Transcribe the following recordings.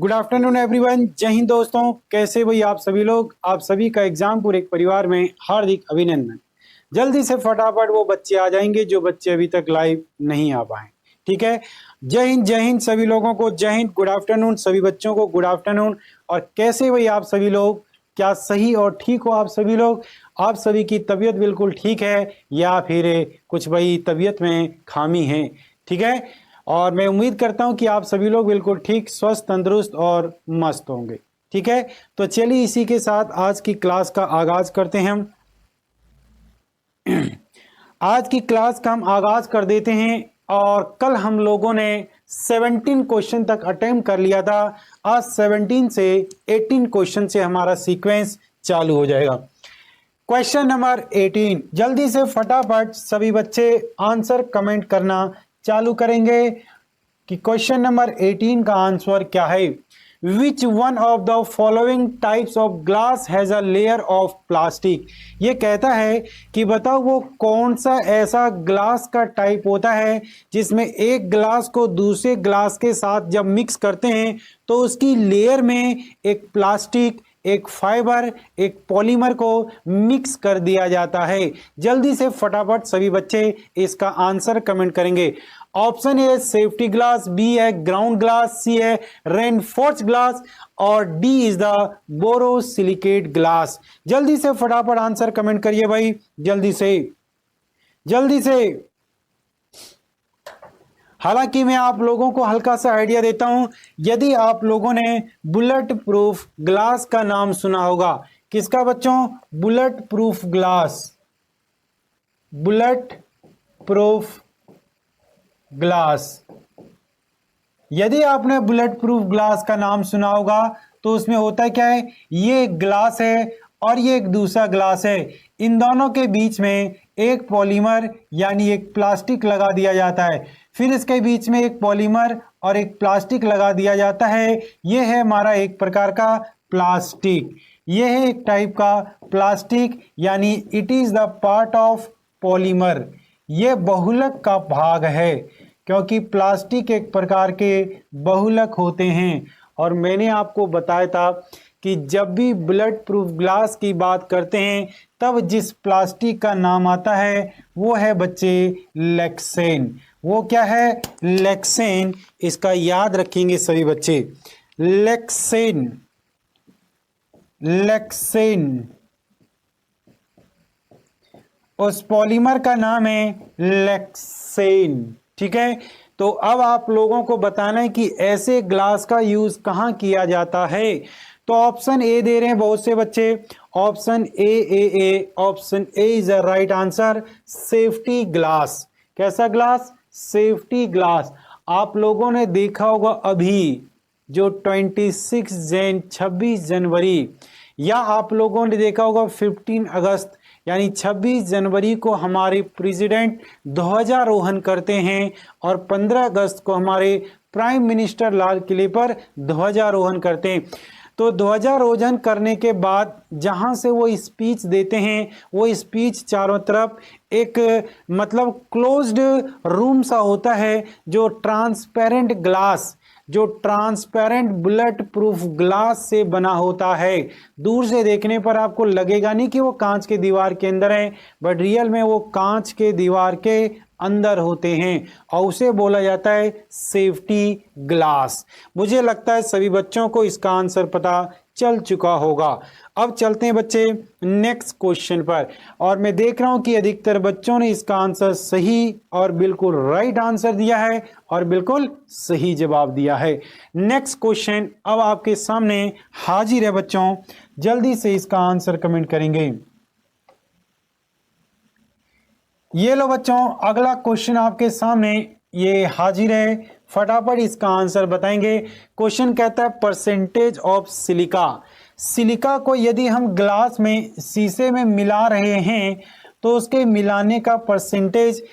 Good afternoon everyone. जय हिंद दोस्तों, कैसे भाई आप सभी लोग। आप सभी का एग्जामपुर एक परिवार में हार्दिक अभिनंदन। जल्दी से फटाफट वो बच्चे आ जाएंगे जो बच्चे अभी तक लाइव नहीं आ पाए। ठीक है, जय हिंद सभी लोगों को, जय हिंद। गुड आफ्टरनून सभी बच्चों को, गुड आफ्टरनून। और कैसे भाई आप सभी लोग, क्या सही और ठीक हो आप सभी लोग। आप सभी की तबीयत बिल्कुल ठीक है या फिर कुछ भाई तबीयत में खामी है। ठीक है, और मैं उम्मीद करता हूं कि आप सभी लोग बिल्कुल ठीक, स्वस्थ, तंदुरुस्त और मस्त होंगे। ठीक है, तो चलिए इसी के साथ आज की क्लास का आगाज करते हैं हम। आज की क्लास का हम आगाज कर देते हैं। और कल हम लोगों ने 17 क्वेश्चन तक अटेम्प्ट कर लिया था। आज 17 से 18 क्वेश्चन से हमारा सीक्वेंस चालू हो जाएगा। क्वेश्चन नंबर 18, जल्दी से फटाफट सभी बच्चे आंसर कमेंट करना चालू करेंगे कि क्वेश्चन नंबर 18 का आंसर क्या है। विच one of the following types of glass has a layer of plastic. ये कहता है कि बताओ वो कौन सा ऐसा ग्लास का टाइप होता है जिसमें एक ग्लास को दूसरे ग्लास के साथ जब मिक्स करते हैं तो उसकी लेयर में एक प्लास्टिक, एक फाइबर, एक पॉलीमर को मिक्स कर दिया जाता है। जल्दी से फटाफट सभी बच्चे इसका आंसर कमेंट करेंगे। Option A safety glass, B है ग्राउंड ग्लास, सी है रेनफोर्स ग्लास और D is the borosilicate glass. जल्दी से फटाफट आंसर कमेंट करिए भाई, जल्दी से जल्दी से। हालांकि मैं आप लोगों को हल्का सा आइडिया देता हूं, यदि आप लोगों ने बुलेट प्रूफ ग्लास का नाम सुना होगा। किसका बच्चों? Bullet proof glass, bullet proof glass. यदि आपने बुलेट प्रूफ ग्लास का नाम सुना होगा तो उसमें होता क्या है, ये एक ग्लास है और ये एक दूसरा ग्लास है। इन दोनों के बीच में एक पॉलीमर यानी एक प्लास्टिक लगा दिया जाता है। फिर इसके बीच में एक पॉलीमर और एक प्लास्टिक लगा दिया जाता है। ये है हमारा एक प्रकार का प्लास्टिक, ये है एक टाइप का प्लास्टिक, यानी it is the part of polymer. ये बहुलक का भाग है क्योंकि प्लास्टिक एक प्रकार के बहुलक होते हैं। और मैंने आपको बताया था कि जब भी बुलेट प्रूफ ग्लास की बात करते हैं तब जिस प्लास्टिक का नाम आता है वो है बच्चे लेक्सेन। वो क्या है? लेक्सेन। इसका याद रखेंगे सभी बच्चे, लेक्सेन, लेक्सेन। उस पॉलीमर का नाम है लेक्सेन। ठीक है, तो अब आप लोगों को बताना है कि ऐसे ग्लास का यूज कहां किया जाता है। तो ऑप्शन ए दे रहे हैं बहुत से बच्चे, option A, option A is the right answer, safety glass. कैसा ग्लास? Safety glass. आप लोगों ने देखा होगा अभी जो 26 जनवरी या आप लोगों ने देखा होगा 15 अगस्त यानी 26 जनवरी को हमारे प्रेसिडेंट ध्वजारोहण करते हैं और 15 अगस्त को हमारे प्राइम मिनिस्टर लाल किले पर ध्वजारोहण करते हैं। तो ध्वजारोहण करने के बाद जहां से वो स्पीच देते हैं, वो स्पीच चारों तरफ एक मतलब क्लोज्ड रूम सा होता है जो ट्रांसपेरेंट ग्लास, जो ट्रांसपेरेंट बुलेट प्रूफ ग्लास से बना होता है। दूर से देखने पर आपको लगेगा नहीं कि वो कांच के दीवार के अंदर है, बट रियल में वो कांच के दीवार के अंदर होते हैं और उसे बोला जाता है सेफ्टी ग्लास। मुझे लगता है सभी बच्चों को इसका आंसर पता चल चुका होगा। अब चलते हैं बच्चे नेक्स्ट क्वेश्चन पर, और मैं देख रहा हूं कि अधिकतर बच्चों ने इसका आंसर सही और बिल्कुल राइट आंसर दिया है और बिल्कुल सही जवाब दिया है। नेक्स्ट क्वेश्चन अब आपके सामने हाजिर है बच्चों, जल्दी से इसका आंसर कमेंट करेंगे। ये लो बच्चों, अगला क्वेश्चन आपके सामने ये हाजिर है, फटाफट इसका आंसर बताएंगे। क्वेश्चन कहता है परसेंटेज ऑफ सिलिका। सिलिका को यदि हम ग्लास में, शीशे में मिला रहे हैं तो उसके मिलाने का परसेंटेज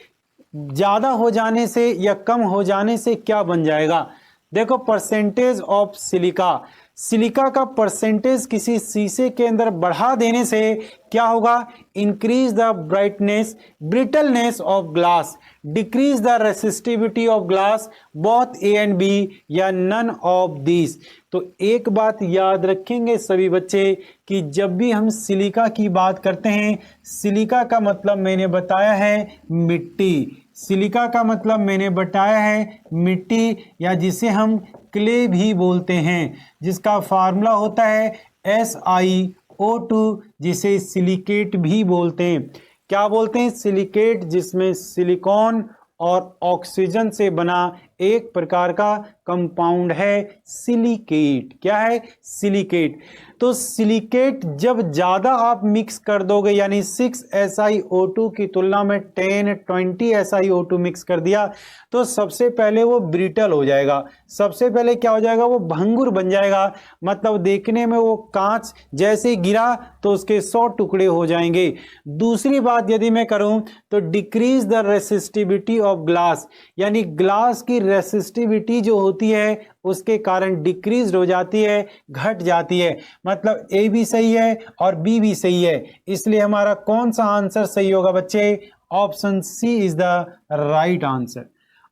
ज्यादा हो जाने से या कम हो जाने से क्या बन जाएगा। देखो परसेंटेज ऑफ सिलिका, सिलिका का परसेंटेज किसी शीशे के अंदर बढ़ा देने से क्या होगा? Increase the brightness, brittleness of glass, decrease the resistivity of glass, both A and B या नन ऑफ दिस। तो एक बात याद रखेंगे सभी बच्चे कि जब भी हम सिलिका की बात करते हैं, सिलिका का मतलब मैंने बताया है मिट्टी। सिलिका का मतलब मैंने बताया है मिट्टी, या जिसे हम क्ले भी बोलते हैं, जिसका फार्मूला होता है SiO2, जिसे सिलिकेट भी बोलते हैं। क्या बोलते हैं? सिलिकेट, जिसमें सिलिकॉन और ऑक्सीजन से बना एक प्रकार का कंपाउंड है सिलिकेट। क्या है? सिलिकेट। तो सिलिकेट जब ज्यादा आप मिक्स कर दोगे, यानी 6 SiO2 की तुलना में 10-20 SiO2 मिक्स कर दिया, तो सबसे पहले वो ब्रिटल हो जाएगा। सबसे पहले क्या हो जाएगा? वो भंगुर बन जाएगा। मतलब देखने में वो कांच जैसे गिरा तो उसके 100 टुकड़े हो जाएंगे। दूसरी बात यदि मैं करूं तो decrease the resistivity of glass, यानी ग्लास की रेसिस्टिविटी जो होती है उसके कारण डिक्रीज हो जाती है, घट जाती है। मतलब ए भी सही है और बी भी सही है, इसलिए हमारा कौन सा आंसर सही होगा बच्चे? Option C is the right answer.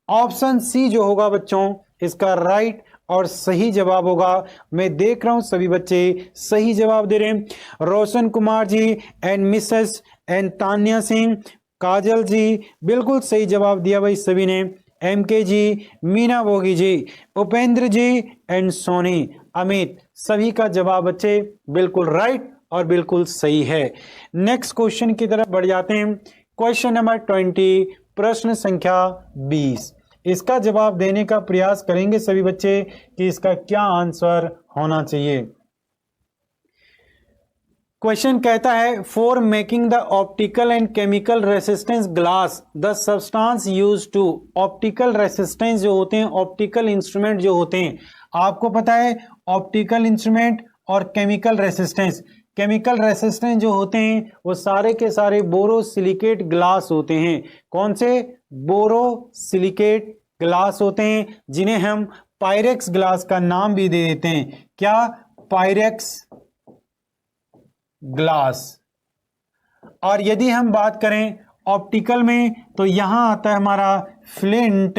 Option C जो होगा बच्चों इसका राइट और सही जवाब होगा। मैं देख रहा हूं सभी बच्चे सही जवाब दे रहे हैं। Roshan Kumar ji and Mrs and Tanya Singh, Kajal ji, बिल्कुल सही जवाब दिया भाई सभी ने। MK जी, मीना बोगी जी, उपेंद्र जी एंड सोनी, अमित, सभी का जवाब बच्चे बिल्कुल राइट और बिल्कुल सही है। नेक्स्ट क्वेश्चन की तरफ बढ़ जाते हैं। क्वेश्चन नंबर 20, प्रश्न संख्या 20। इसका जवाब देने का प्रयास करेंगे सभी बच्चे कि इसका क्या आंसर होना चाहिए। क्वेश्चन कहता है for making the optical and chemical resistance glass the substance used to. Optical resistance जो होते हैं, ऑप्टिकल इंस्ट्रूमेंट जो होते हैं, आपको पता है ऑप्टिकल इंस्ट्रूमेंट और केमिकल रेसिस्टेंस। केमिकल रेसिस्टेंस जो होते हैं वो सारे के सारे बोरोसिलिकेट ग्लास होते हैं। कौन से? बोरोसिलिकेट ग्लास होते हैं, जिन्हें हम पायरेक्स ग्लास का नाम भी दे देते हैं। क्या? Pyrex glass. और यदि हम बात करें ऑप्टिकल में तो यहां आता है हमारा फ्लिंट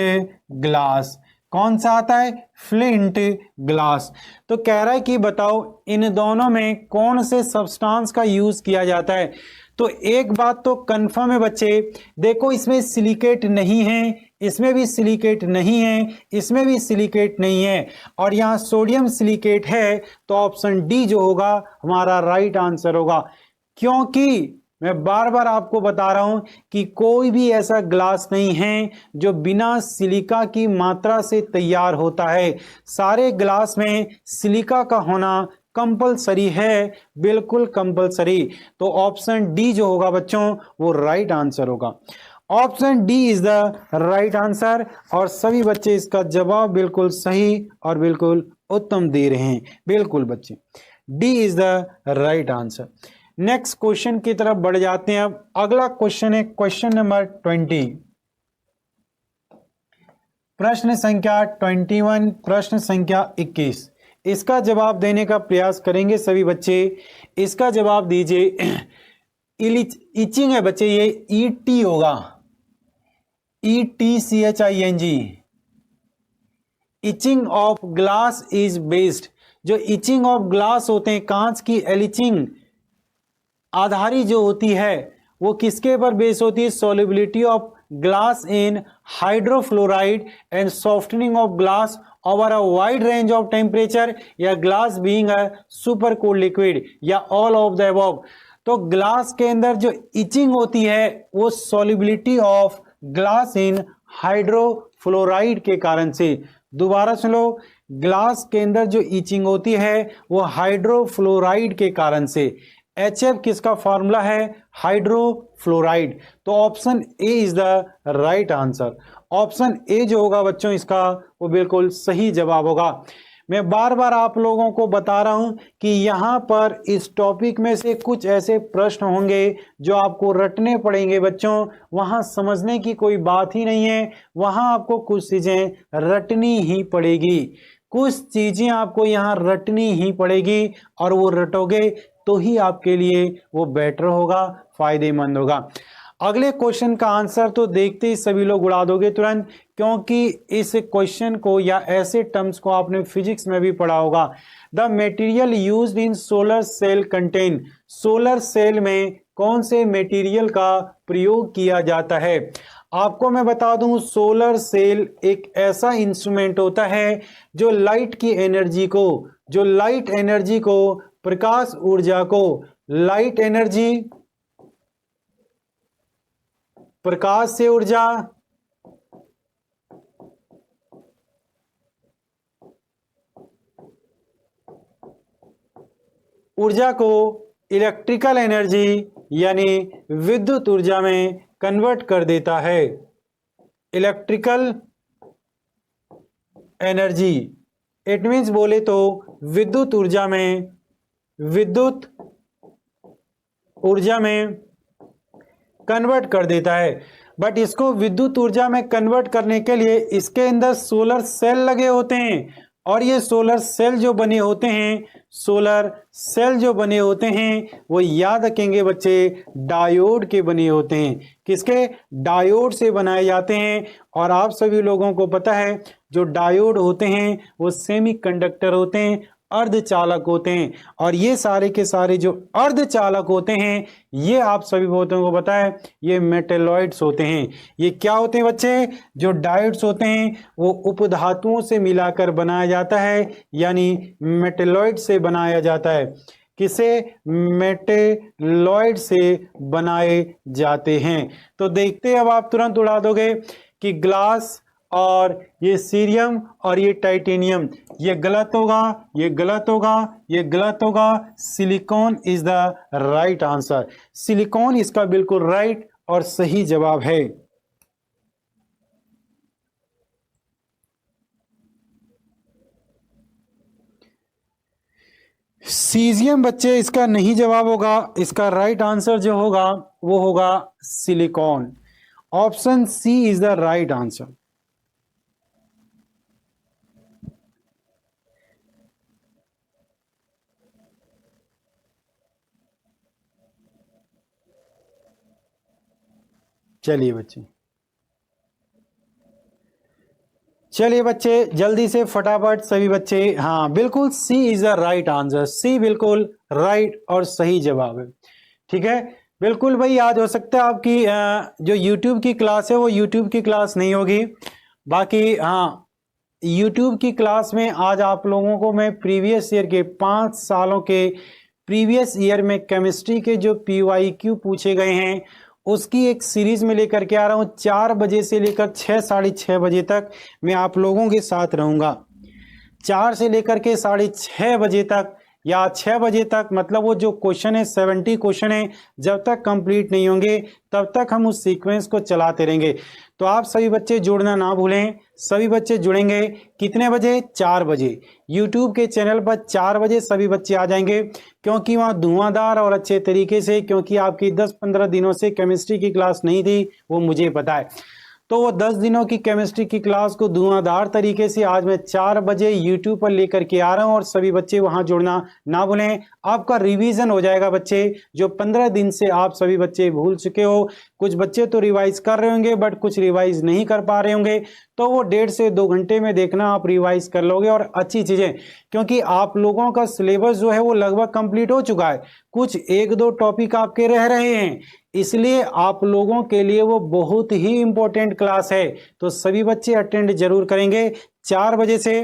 ग्लास। कौन सा आता है? Flint glass. तो कह रहा है कि बताओ इन दोनों में कौन से सब्सटेंस का यूज किया जाता है। तो एक बात तो कंफर्म है बच्चे, देखो इसमें सिलिकेट नहीं है, इसमें भी सिलिकेट नहीं है, इसमें भी सिलिकेट नहीं है, और यहाँ सोडियम सिलिकेट है, तो ऑप्शन डी जो होगा हमारा राइट आंसर होगा। क्योंकि मैं बार बार आपको बता रहा हूं कि कोई भी ऐसा ग्लास नहीं है जो बिना सिलिका की मात्रा से तैयार होता है। सारे ग्लास में सिलिका का होना कंपलसरी है, बिल्कुल कंपलसरी। तो ऑप्शन डी जो होगा बच्चों वो राइट आंसर होगा। Option D is the right answer, और सभी बच्चे इसका जवाब बिल्कुल सही और बिल्कुल उत्तम दे रहे हैं। बिल्कुल बच्चे, D is the right answer. Next question की तरफ बढ़ जाते हैं। अब अगला क्वेश्चन है क्वेश्चन नंबर 20, प्रश्न संख्या 21, प्रश्न संख्या 21। इसका जवाब देने का प्रयास करेंगे सभी बच्चे। इसका जवाब दीजिए। इचिंग है बच्चे, ये ET होगा, ETCHING। Etching of glass is based. जो इचिंग ऑफ ग्लास होते हैं, कांच की एलिचिंग आधारी जो होती है वो किसके पर बेस होती है? Solubility of glass in hydrofluoride and softening of glass over a wide range of temperature, या glass being a super cold liquid, या ऑल ऑफ द अबव। तो ग्लास के अंदर जो इचिंग होती है वो solubility of glass in hydrofluoride के कारण से। दोबारा सुनो, ग्लास के अंदर जो इचिंग होती है वो हाइड्रोफ्लोराइड के कारण से। HF किसका फॉर्मूला है? हाइड्रोफ्लोराइड। तो option A is the right answer. Option A जो होगा बच्चों इसका वो बिल्कुल सही जवाब होगा। मैं बार बार आप लोगों को बता रहा हूं कि यहां पर इस टॉपिक में से कुछ ऐसे प्रश्न होंगे जो आपको रटने पड़ेंगे बच्चों। वहां समझने की कोई बात ही नहीं है, वहां आपको कुछ चीजें रटनी ही पड़ेगी। कुछ चीजें आपको यहाँ रटनी ही पड़ेगी, और वो रटोगे तो ही आपके लिए वो बेटर होगा, फायदेमंद होगा। अगले क्वेश्चन का आंसर तो देखते ही सभी लोग उड़ा दोगे तुरंत। क्योंकि इस क्वेश्चन को या ऐसे टर्म्स को आपने फिजिक्स में भी पढ़ा होगा। The material used in solar cell contain, solar cell में कौन से मटेरियल का प्रयोग किया जाता है। आपको मैं बता दूं, सोलर सेल एक ऐसा इंस्ट्रूमेंट होता है जो लाइट की एनर्जी को, जो लाइट एनर्जी को, प्रकाश ऊर्जा को, लाइट एनर्जी, प्रकाश से ऊर्जा, ऊर्जा को इलेक्ट्रिकल एनर्जी यानी विद्युत ऊर्जा में कन्वर्ट कर देता है। इलेक्ट्रिकल एनर्जी, इट मीन्स बोले तो विद्युत ऊर्जा में, विद्युत ऊर्जा में कन्वर्ट कर देता है। बट इसको विद्युत ऊर्जा में कन्वर्ट करने के लिए इसके अंदर सोलर सेल लगे होते हैं, और ये सोलर सेल जो बने होते हैं, सोलर सेल जो बने होते हैं वो याद रखेंगे बच्चे, डायोड के बने होते हैं। किसके? डायोड से बनाए जाते हैं। और आप सभी लोगों को पता है जो डायोड होते हैं वो सेमीकंडक्टर होते हैं, अर्धचालक होते हैं। और ये सारे के सारे जो अर्धचालक होते हैं ये आप सभी बहुतों को पता है ये मेटेलॉइड्स होते हैं। ये क्या होते हैं बच्चे? जो डायोड्स होते हैं वो उपधातुओं से मिलाकर बनाया जाता है, यानी मेटेलॉइड से बनाया जाता है। किसे? मेटेलॉइड से बनाए जाते हैं। तो देखते हैं, अब आप तुरंत उड़ा दोगे कि ग्लास और ये सीरियम और ये टाइटेनियम, ये गलत होगा, ये गलत होगा, ये गलत होगा। Silicon is the right answer. Silicon इसका बिल्कुल राइट और सही जवाब है। सीजियम बच्चे इसका नहीं जवाब होगा, इसका राइट आंसर जो होगा वो होगा silicon. Option C is the right answer. चलिए बच्चे, चलिए बच्चे जल्दी से फटाफट सभी बच्चे, हाँ बिल्कुल सी इज द राइट आंसर। सी बिल्कुल राइट और सही जवाब है। ठीक है, बिल्कुल भाई। आज हो सकता है आपकी जो YouTube की क्लास है वो YouTube की क्लास नहीं होगी, बाकी हाँ YouTube की क्लास में आज आप लोगों को मैं प्रीवियस ईयर के 5 सालों के प्रीवियस ईयर में केमिस्ट्री के जो PYQ पूछे गए हैं उसकी एक सीरीज में लेकर के आ रहा हूं। 4 बजे से लेकर 6, साढ़े 6 बजे तक मैं आप लोगों के साथ रहूंगा। 4 से लेकर के साढ़े 6 बजे तक या 6 बजे तक, मतलब वो जो क्वेश्चन है 70 क्वेश्चन है, जब तक कंप्लीट नहीं होंगे तब तक हम उस सीक्वेंस को चलाते रहेंगे। तो आप सभी बच्चे जुड़ना ना भूलें। सभी बच्चे जुड़ेंगे कितने बजे? 4 बजे। YouTube के चैनल पर 4 बजे सभी बच्चे आ जाएंगे, क्योंकि वहाँ धुआंधार और अच्छे तरीके से, क्योंकि आपकी 10-15 दिनों से केमिस्ट्री की क्लास नहीं थी वो मुझे पता है, तो वो 10 दिनों की केमिस्ट्री की क्लास को धुआंधार तरीके से आज मैं 4 बजे YouTube पर लेकर के आ रहा हूं। और सभी बच्चे वहां जुड़ना ना भूलें। आपका रिवीजन हो जाएगा बच्चे, जो 15 दिन से आप सभी बच्चे भूल चुके हो। कुछ बच्चे तो रिवाइज कर रहे होंगे बट कुछ रिवाइज नहीं कर पा रहे होंगे, तो वो 1.5 से 2 घंटे में देखना आप रिवाइज कर लोगे और अच्छी चीजें, क्योंकि आप लोगों का सिलेबस जो है वो लगभग कंप्लीट हो चुका है। कुछ 1-2 टॉपिक आपके रह रहे हैं, इसलिए आप लोगों के लिए वो बहुत ही इंपॉर्टेंट क्लास है। तो सभी बच्चे अटेंड जरूर करेंगे 4 बजे से।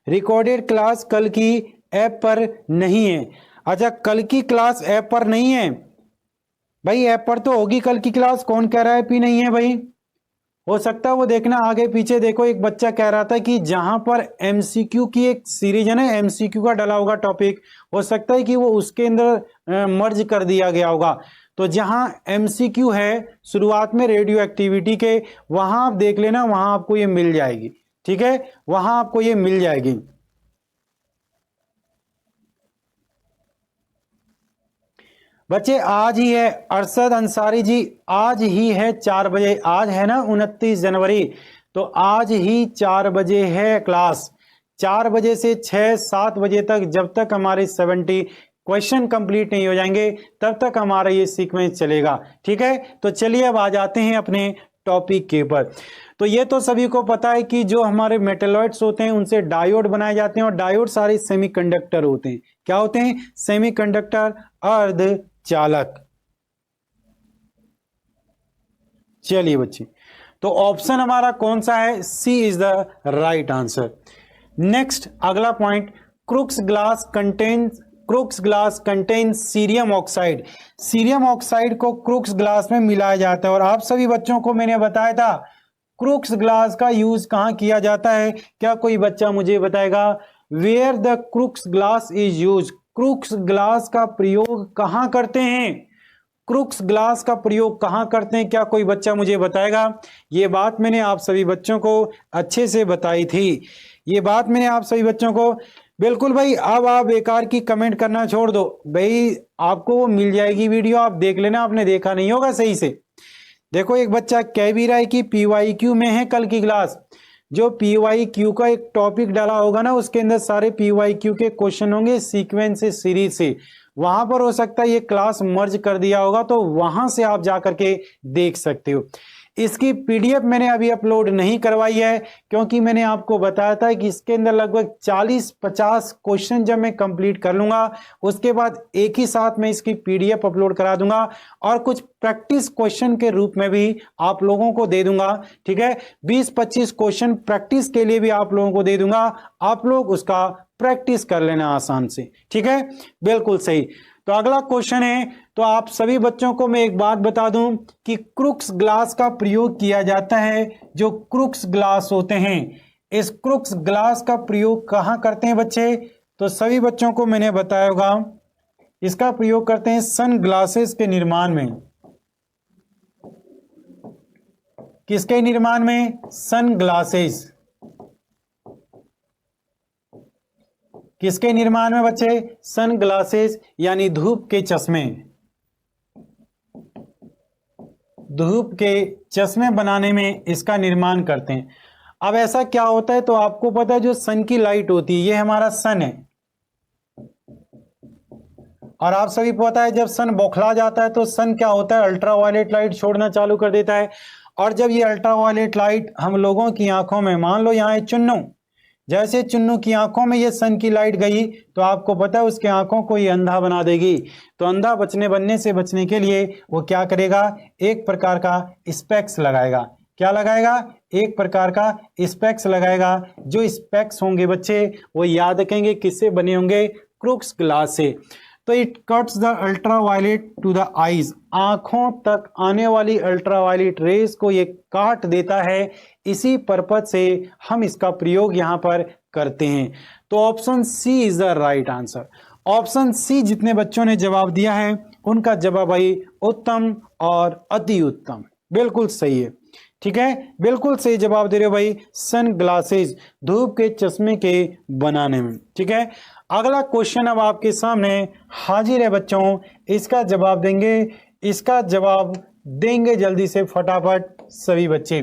रिकॉर्डेड क्लास कल की ऐप पर नहीं है। अच्छा, कल की क्लास ऐप पर नहीं है भाई? ऐप पर तो होगी कल की क्लास। कौन कह रहा है भी नहीं है भाई? हो सकता है वो देखना आगे पीछे। देखो, एक बच्चा कह रहा था कि जहां पर MCQ की एक सीरीज है ना, MCQ का डला होगा टॉपिक, हो सकता है कि वो उसके अंदर मर्ज कर दिया गया होगा। तो जहां MCQ है शुरुआत में रेडियो एक्टिविटी के, वहां आप देख लेना, वहां आपको ये मिल जाएगी। ठीक है, वहां आपको ये मिल जाएगी। बच्चे आज ही है, अरशद अंसारी जी, आज ही है 4 बजे। आज है ना 29 जनवरी, तो आज ही 4 बजे है क्लास। 4 बजे से 6-7 बजे तक, जब तक हमारे 70 क्वेश्चन कंप्लीट नहीं हो जाएंगे तब तक हमारा ये सीक्वेंस चलेगा। ठीक है, तो चलिए अब आ जाते हैं अपने टॉपिक के ऊपर। तो ये तो सभी को पता है कि जो हमारे मेटलॉइड्स होते हैं उनसे डायोड बनाए जाते हैं और डायोड सारे सेमीकंडक्टर होते हैं। क्या होते हैं? सेमीकंडक्टर, अर्धचालक। चलिए बच्चे, तो ऑप्शन हमारा कौन सा है? C is the right answer. Next अगला point, Crookes glass contains cerium oxide. Cerium oxide को क्रुक्स ग्लास में मिलाया जाता है और आप सभी बच्चों को मैंने बताया था क्रुक्स ग्लास का यूज कहां किया जाता है। क्या कोई बच्चा मुझे बताएगा where the Crookes glass is use? Crookes glass का प्रयोग कहां करते हैं? क्रुक्स ग्लास का प्रयोग कहां करते हैं? क्या कोई बच्चा मुझे बताएगा? ये बात मैंने आप सभी बच्चों को अच्छे से बताई थी। ये बात मैंने आप सभी बच्चों को बिल्कुल भाई। अब आप बेकार की कमेंट करना छोड़ दो भाई, आपको वो मिल जाएगी वीडियो, आप देख लेना, आपने देखा नहीं होगा सही से। देखो एक बच्चा कह भी रहा है कि PYQ में है कल की क्लास। जो PYQ का एक टॉपिक डाला होगा ना, उसके अंदर सारे PYQ के क्वेश्चन होंगे सीक्वेंस से, सीरीज से। वहां पर हो सकता है ये क्लास मर्ज कर दिया होगा, तो वहां से आप जा करके देख सकते हो। इसकी PDF मैंने अभी अपलोड नहीं करवाई है, क्योंकि मैंने आपको बताया था कि इसके अंदर लगभग 40-50 क्वेश्चन जब मैं कंप्लीट कर लूंगा, उसके बाद एक ही साथ में इसकी PDF अपलोड करा दूंगा और कुछ प्रैक्टिस क्वेश्चन के रूप में भी आप लोगों को दे दूंगा। ठीक है, 20-25 क्वेश्चन प्रैक्टिस के लिए भी आप लोगों को दे दूंगा, आप लोग उसका प्रैक्टिस कर लेना आसान से। ठीक है, बिल्कुल सही। तो अगला क्वेश्चन है, तो आप सभी बच्चों को मैं एक बात बता दूं कि क्रुक्स ग्लास का प्रयोग किया जाता है। जो क्रुक्स ग्लास होते हैं, इस क्रुक्स ग्लास का प्रयोग कहां करते हैं बच्चे? तो सभी बच्चों को मैंने बताया होगा, इसका प्रयोग करते हैं सन ग्लासेस के निर्माण में। किसके निर्माण में? Sunglasses. किसके निर्माण में बच्चे? सन ग्लासेस, यानी धूप के चश्मे। धूप के चश्मे बनाने में इसका निर्माण करते हैं। अब ऐसा क्या होता है, तो आपको पता है जो सन की लाइट होती है, ये हमारा सन है, और आप सभी को पता है जब सन बौखला जाता है तो सन क्या होता है? अल्ट्रावायलेट लाइट छोड़ना चालू कर देता है। और जब ये अल्ट्रावायलेट लाइट हम लोगों की आंखों में, मान लो यहाँ है चुन्नू, जैसे चुन्नू की आंखों में ये सन की लाइट गई तो आपको पता है उसके आंखों को ये अंधा बना देगी। तो अंधा बनने से बचने के लिए वो क्या करेगा? एक प्रकार का स्पेक्स लगाएगा। क्या लगाएगा? एक प्रकार का स्पेक्स लगाएगा। जो स्पेक्स होंगे बच्चे वो याद रखेंगे किससे बने होंगे? क्रुक्स ग्लास से। तो it cuts the ultraviolet to the eyes, आंखों तक आने वाली अल्ट्रावायलेट रेस को ये काट देता है। इसी पर्पज से हम इसका प्रयोग यहां पर करते हैं। तो option C is the right answer. Option C जितने बच्चों ने जवाब दिया है उनका जवाब भाई उत्तम और अति उत्तम, बिल्कुल सही है। ठीक है, बिल्कुल सही जवाब दे रहे हो भाई, सन ग्लासेस, धूप के चश्मे के बनाने में। ठीक है, अगला क्वेश्चन अब आपके सामने हाजिर है बच्चों, इसका जवाब देंगे जल्दी से फटाफट सभी बच्चे।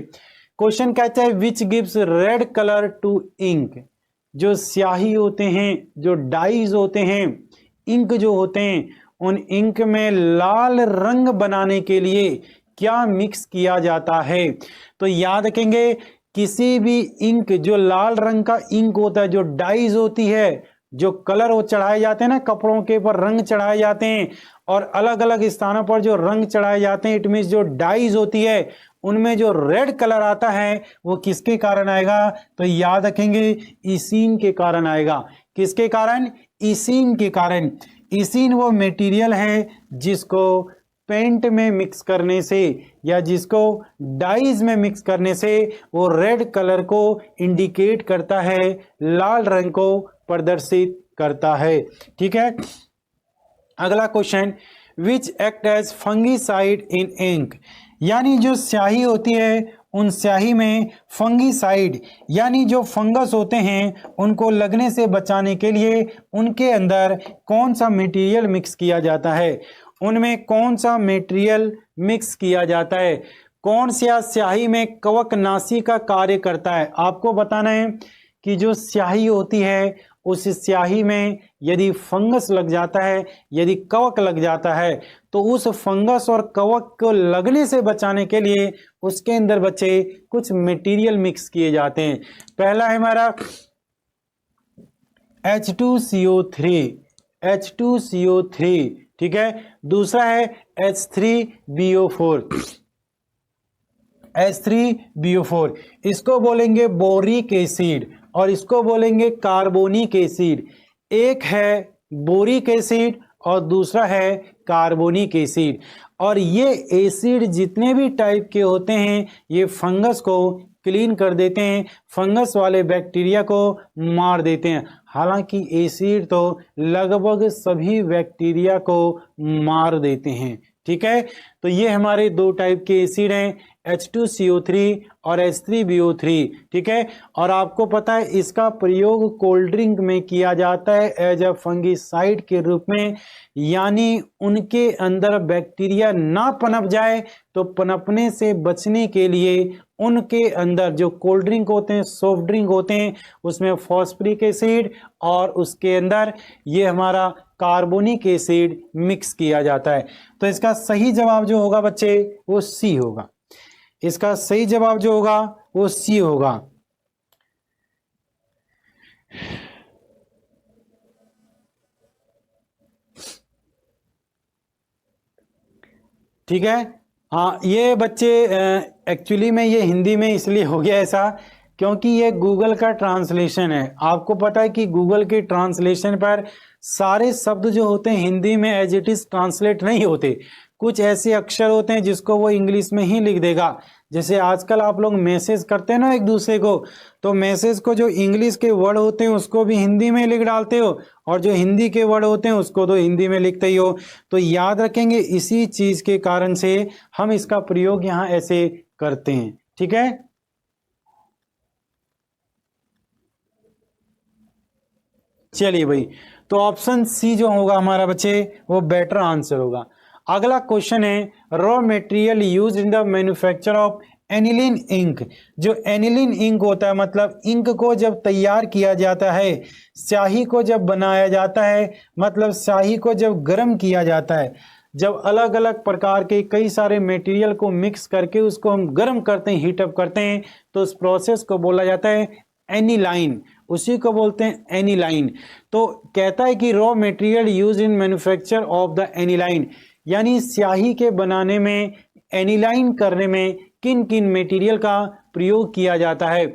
क्वेश्चन कहता है which gives red colour to ink. जो स्याही होते हैं, जो डाइज होते हैं, इंक जो होते हैं, उन इंक में लाल रंग बनाने के लिए क्या मिक्स किया जाता है? तो याद रखेंगे किसी भी इंक, जो लाल रंग का इंक होता है, जो डाइज होती है, जो कलर वो चढ़ाए जाते हैं ना, कपड़ों के ऊपर रंग चढ़ाए जाते हैं और अलग अलग स्थानों पर जो रंग चढ़ाए जाते हैं, इट मींस जो डाइज होती है उनमें जो रेड कलर आता है वो किसके कारण आएगा? तो याद रखेंगे इसिन के कारण आएगा। किसके कारण? इसिन के कारण। इसिन वो मटेरियल है जिसको पेंट में मिक्स करने से या जिसको डाइज में मिक्स करने से वो रेड कलर को इंडिकेट करता है, लाल रंग को प्रदर्शित करता है। ठीक है, अगला question, which act as fungicide in ink. यानी जो स्याही होती है उन स्याही में फंगीसाइड यानी जो फंगस होते हैं उनको लगने से बचाने के लिए उनके अंदर कौन सा मटेरियल मिक्स किया जाता है? उनमें कौन सा मटेरियल मिक्स किया जाता है? कौन सा स्याही में कवकनाशी का कार्य करता है? आपको बताना है कि जो स्याही होती है उस स्याही में यदि फंगस लग जाता है, यदि कवक लग जाता है, तो उस फंगस और कवक को लगने से बचाने के लिए उसके अंदर बच्चे कुछ मटेरियल मिक्स किए जाते हैं। पहला है हमारा H2CO3, H2CO3, ठीक है। दूसरा है H3BO4, H3BO4, इसको बोलेंगे बोरिक एसिड और इसको बोलेंगे कार्बोनिक एसिड। एक है बोरिक एसिड और दूसरा है कार्बोनिक एसिड। और ये एसिड जितने भी टाइप के होते हैं ये फंगस को क्लीन कर देते हैं, फंगस वाले बैक्टीरिया को मार देते हैं। हालांकि एसिड तो लगभग सभी बैक्टीरिया को मार देते हैं, ठीक है। तो ये हमारे दो टाइप के एसिड हैं, H2CO3 और H3BO3, ठीक है। और आपको पता है इसका प्रयोग कोल्ड ड्रिंक में किया जाता है एज अ फंगिसाइड के रूप में, यानी उनके अंदर बैक्टीरिया ना पनप जाए तो पनपने से बचने के लिए उनके अंदर जो कोल्ड ड्रिंक होते हैं, सॉफ्ट ड्रिंक होते हैं, उसमें फॉस्फरिक एसिड और उसके अंदर ये हमारा कार्बोनिक एसिड मिक्स किया जाता है। तो इसका सही जवाब जो होगा बच्चे वो सी होगा। इसका सही जवाब जो होगा वो सी होगा। ठीक है। हाँ, ये बच्चे एक्चुअली में ये हिंदी में इसलिए हो गया ऐसा क्योंकि ये गूगल का ट्रांसलेशन है। आपको पता है कि गूगल के ट्रांसलेशन पर सारे शब्द जो होते हैं हिंदी में एज इट इज ट्रांसलेट नहीं होते। कुछ ऐसे अक्षर होते हैं जिसको वो इंग्लिश में ही लिख देगा। जैसे आजकल आप लोग मैसेज करते हैं ना एक दूसरे को, तो मैसेज को जो इंग्लिश के वर्ड होते हैं उसको भी हिंदी में लिख डालते हो और जो हिंदी के वर्ड होते हैं उसको तो हिंदी में लिखते ही हो। तो याद रखेंगे इसी चीज के कारण से हम इसका प्रयोग यहाँ ऐसे करते हैं, ठीक है। चलिए भाई, तो ऑप्शन सी जो होगा हमारा बच्चे वो बेटर आंसर होगा। अगला क्वेश्चन है raw material use in the manufacture of aniline ink. जो एनिलीन इंक होता है मतलब इंक को जब तैयार किया जाता है, स्याही को जब बनाया जाता है, मतलब स्याही को जब गर्म किया जाता है, जब अलग अलग प्रकार के कई सारे मटेरियल को मिक्स करके उसको हम गर्म करते हैं, हीटअप करते हैं, तो उस प्रोसेस को बोला जाता है एनीलाइन, उसी को बोलते हैं एनीलाइन। तो कहता है कि raw material use in manufacture of the aniline, यानी स्याही के बनाने में, एनीलाइन करने में किन किन मटेरियल का प्रयोग किया जाता है।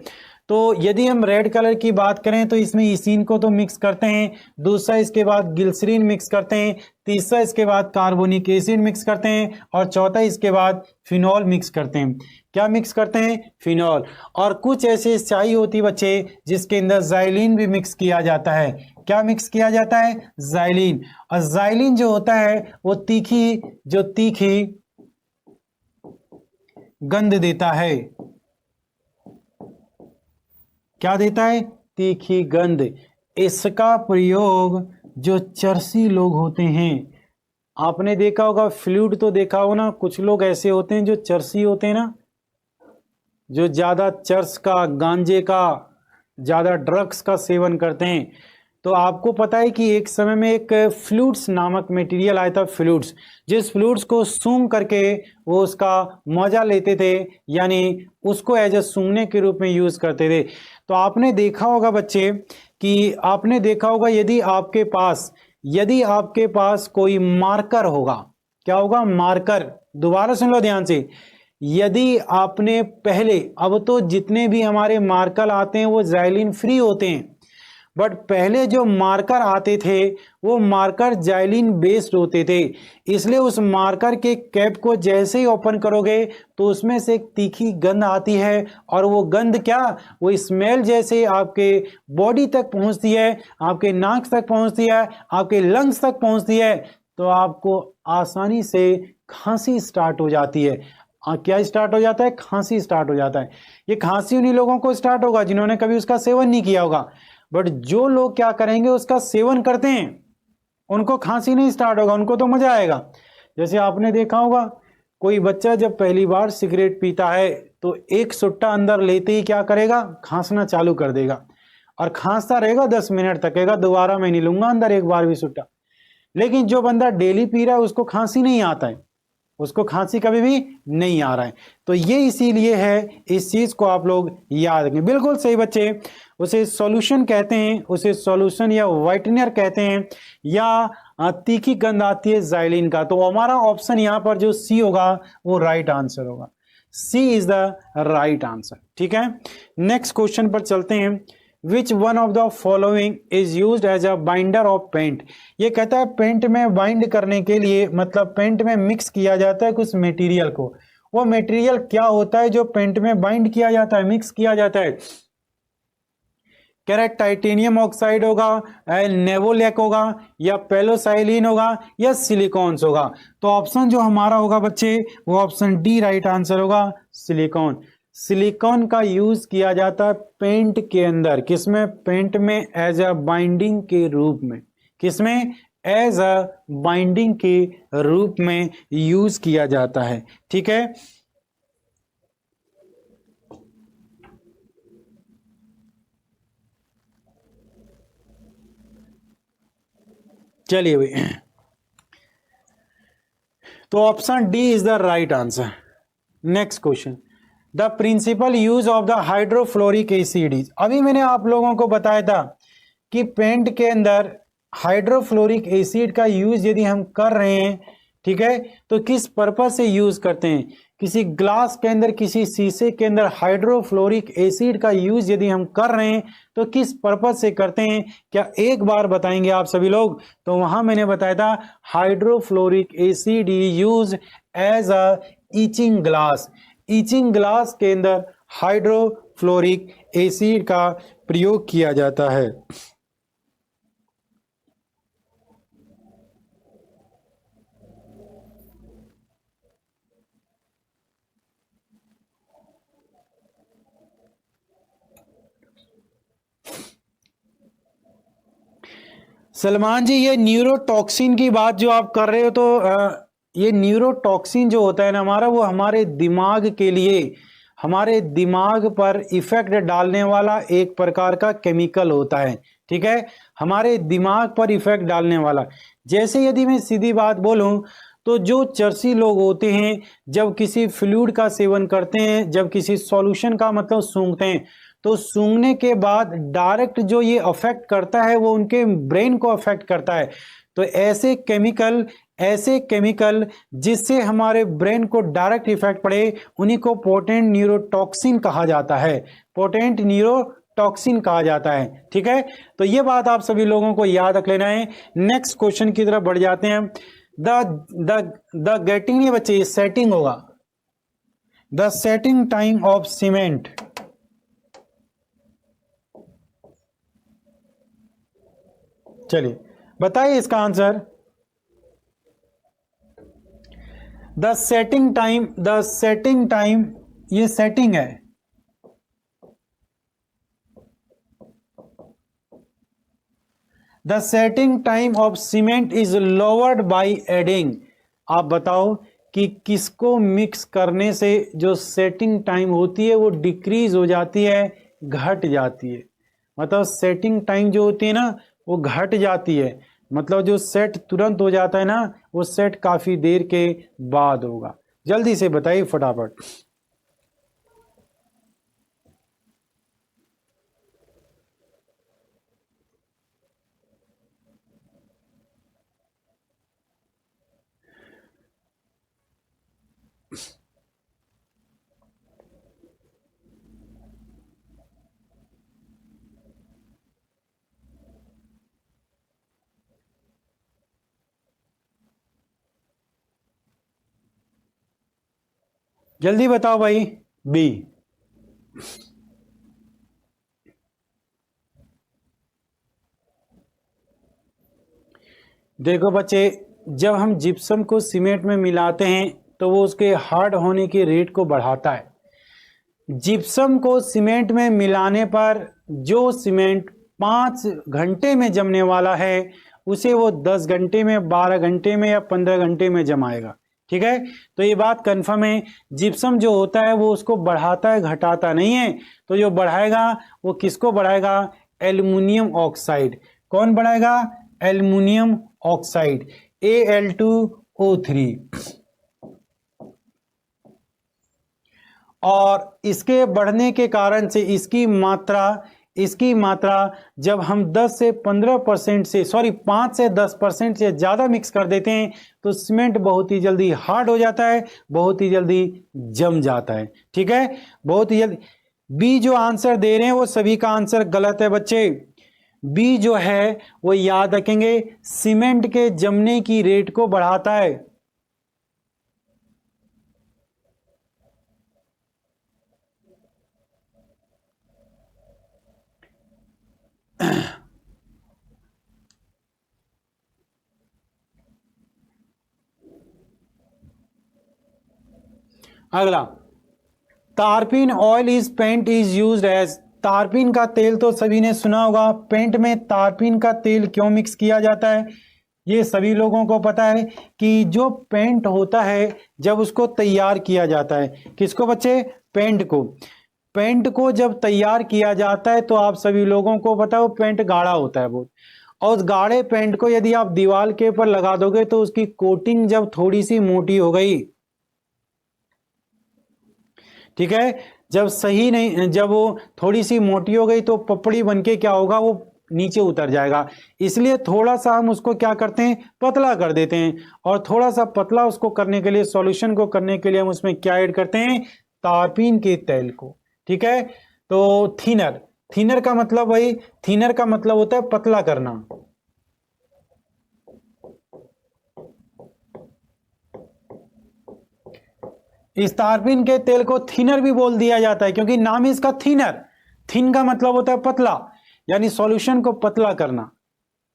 तो यदि हम रेड कलर की बात करें तो इसमें इसिन को तो मिक्स करते हैं, दूसरा इसके बाद ग्लिसरीन मिक्स करते हैं, तीसरा इसके बाद कार्बोनिक एसिड मिक्स करते हैं और चौथा इसके बाद फिनॉल मिक्स करते हैं। क्या मिक्स करते हैं? फिनॉल। और कुछ ऐसे स्याही होती बच्चे जिसके अंदर ज़ाइलिन भी मिक्स किया जाता है। क्या मिक्स किया जाता है? ज़ाइलिन। और ज़ाइलिन जो होता है वो तीखी गंध देता है। क्या देता है? तीखी गंध। इसका प्रयोग जो चरसी लोग होते हैं, आपने देखा होगा, फ्लूट तो देखा हो ना, कुछ लोग ऐसे होते हैं जो चरसी होते हैं ना, जो ज्यादा चर्स का, गांजे का, ज्यादा ड्रग्स का सेवन करते हैं। तो आपको पता है कि एक समय में एक फ्लूट्स नामक मटेरियल आया था, फ्लूट्स, जिस फ्लूट्स को सूंघ करके वो उसका मजा लेते थे, यानी उसको एज ए सूंघने के रूप में यूज करते थे। तो आपने देखा होगा बच्चे कि आपने देखा होगा यदि आपके पास कोई मार्कर होगा, क्या होगा? मार्कर। दोबारा सुन लो ध्यान से। यदि आपने पहले, अब तो जितने भी हमारे मार्कर आते हैं वो ज़ाइलिन फ्री होते हैं, बट पहले जो मार्कर आते थे वो मार्कर ज़ाइलिन बेस्ड होते थे। इसलिए उस मार्कर के कैप को जैसे ही ओपन करोगे तो उसमें से एक तीखी गंध आती है, और वो गंध क्या, वो स्मेल जैसे आपके बॉडी तक पहुंचती है, आपके नाक तक पहुंचती है, आपके लंग्स तक पहुंचती है, तो आपको आसानी से खांसी स्टार्ट हो जाती है। क्या स्टार्ट हो जाता है? खांसी स्टार्ट हो जाता है। ये खांसी उन्हीं लोगों को स्टार्ट होगा जिन्होंने कभी उसका सेवन नहीं किया होगा, बट जो लोग क्या करेंगे, उसका सेवन करते हैं, उनको खांसी नहीं स्टार्ट होगा, उनको तो मजा आएगा। जैसे आपने देखा होगा कोई बच्चा जब पहली बार सिगरेट पीता है तो एक सुट्टा अंदर लेते ही क्या करेगा? खांसना चालू कर देगा। और खांसता रहेगा 10 मिनट तक, कहेगा दोबारा मैं नहीं लूंगा अंदर एक बार भी सुट्टा। लेकिन जो बंदा डेली पी रहा है उसको खांसी नहीं आता है, उसको खांसी कभी भी नहीं आ रहा है। तो ये इसीलिए है, इस चीज को आप लोग याद रखें। बिल्कुल सही बच्चे, उसे सॉल्यूशन कहते हैं, उसे सॉल्यूशन या व्हाइटनर कहते हैं, या तीखी गंध आती है जाइलिन का। तो हमारा ऑप्शन यहाँ पर जो सी होगा वो राइट आंसर होगा, C is the right answer. ठीक है, नेक्स्ट क्वेश्चन पर चलते हैं। Which one of the following is used as a binder of paint. ये कहता है पेंट में बाइंड करने के लिए, मतलब पेंट में मिक्स किया जाता है कुछ मटेरियल को। वो मटेरियल क्या होता है जो पेंट में बाइंड किया जाता है, मिक्स किया जाता है? कैरेट टाइटेनियम ऑक्साइड होगा, नेवोलेक होगा, या पेलोसाइलिन होगा, या सिलिकॉन्स होगा। तो ऑप्शन जो हमारा होगा बच्चे वो ऑप्शन डी राइट आंसर होगा, सिलिकॉन। सिलिकॉन का यूज किया जाता है पेंट के अंदर, किसमें? पेंट में एज अ बाइंडिंग के रूप में। किसमें? एज अ बाइंडिंग के रूप में यूज किया जाता है। ठीक है, चलिए भाई, तो option D is the right answer. Next question, the principal use of the hydrofluoric acid is. अभी मैंने आप लोगों को बताया था कि पेंट के अंदर हाइड्रोफ्लोरिक एसिड का यूज यदि हम कर रहे हैं, ठीक है, तो किस पर्पज से यूज करते हैं? किसी ग्लास के अंदर, किसी शीशे के अंदर हाइड्रोफ्लोरिक एसिड का यूज यदि हम कर रहे हैं तो किस पर्पज से करते हैं? क्या एक बार बताएंगे आप सभी लोग? तो वहां मैंने बताया था hydrofluoric acid use as a etching glass. Etching glass के अंदर हाइड्रोफ्लोरिक एसिड का प्रयोग किया जाता है। सलमान जी, ये न्यूरोटॉक्सिन की बात जो आप कर रहे हो, तो ये न्यूरोटॉक्सिन जो होता है ना हमारा, वो हमारे दिमाग के लिए, हमारे दिमाग पर इफेक्ट डालने वाला एक प्रकार का केमिकल होता है। ठीक है, हमारे दिमाग पर इफेक्ट डालने वाला। जैसे यदि मैं सीधी बात बोलूं तो जो चर्सी लोग होते हैं, जब किसी फ्लूइड का सेवन करते हैं, जब किसी सॉल्यूशन का मतलब सूंघते हैं, तो सूंघने के बाद डायरेक्ट जो ये अफेक्ट करता है वो उनके ब्रेन को अफेक्ट करता है। तो ऐसे केमिकल जिससे हमारे ब्रेन को डायरेक्ट इफेक्ट पड़े, उन्हीं को पोटेंट न्यूरोटॉक्सिन कहा जाता है। पोटेंट न्यूरोटॉक्सिन कहा जाता है। ठीक है, तो ये बात आप सभी लोगों को याद रख लेना है। नेक्स्ट क्वेश्चन की तरफ बढ़ जाते हैं। द गेटिंग, ये बच्चे सेटिंग होगा, the setting time of cement. चलिए बताइए इसका आंसर। द सेटिंग टाइम, ये सेटिंग है। The setting time of cement is lowered by adding. आप बताओ कि किसको मिक्स करने से जो सेटिंग टाइम होती है वो डिक्रीज हो जाती है, घट जाती है। मतलब सेटिंग टाइम जो होती है ना वो घट जाती है, मतलब जो सेट तुरंत हो जाता है ना वो सेट काफी देर के बाद होगा। जल्दी से बताइए फटाफट। जल्दी बताओ भाई। बी। देखो बच्चे, जब हम जिप्सम को सीमेंट में मिलाते हैं तो वो उसके हार्ड होने के रेट को बढ़ाता है। जिप्सम को सीमेंट में मिलाने पर जो सीमेंट 5 घंटे में जमने वाला है उसे वो 10 घंटे में, 12 घंटे में या 15 घंटे में जमाएगा। ठीक है, तो ये बात कंफर्म है। जिप्सम जो होता है वो उसको बढ़ाता है, घटाता नहीं है। तो जो बढ़ाएगा वो किसको बढ़ाएगा? Aluminium oxide. कौन बनाएगा? Aluminium oxide, Al2O3। और इसके बढ़ने के कारण से इसकी मात्रा जब हम 10 से 15% से 5 से 10% से ज़्यादा मिक्स कर देते हैं तो सीमेंट बहुत ही जल्दी हार्ड हो जाता है, बहुत ही जल्दी जम जाता है। ठीक है, बहुत ही जल्दी। बी जो आंसर दे रहे हैं वो सभी का आंसर गलत है बच्चे। बी जो है वो याद रखेंगे सीमेंट के जमने की रेट को बढ़ाता है। अगला, तारपीन oil is paint is used as. तारपीन का तेल तो सभी ने सुना होगा। पेंट में तारपीन का तेल क्यों मिक्स किया जाता है? ये सभी लोगों को पता है कि जो पेंट होता है जब उसको तैयार किया जाता है, किसको बच्चे? पेंट को जब तैयार किया जाता है तो आप सभी लोगों को पता है वो पेंट गाढ़ा होता है बहुत, और उस गाढ़े पेंट को यदि आप दीवार के ऊपर लगा दोगे तो उसकी कोटिंग जब थोड़ी सी मोटी हो गई, ठीक है, जब वो थोड़ी सी मोटी हो गई तो पपड़ी बनके क्या होगा, वो नीचे उतर जाएगा। इसलिए थोड़ा सा हम उसको क्या करते हैं, पतला कर देते हैं। और थोड़ा सा पतला उसको करने के लिए, सॉल्यूशन को करने के लिए हम उसमें क्या ऐड करते हैं? तारपीन के तेल को। ठीक है, तो थिनर का मतलब होता है पतला करना। इस तारपीन के तेल को थिनर भी बोल दिया जाता है क्योंकि नाम है इसका थिनर। थिन का मतलब होता है पतला, यानी सॉल्यूशन को पतला करना।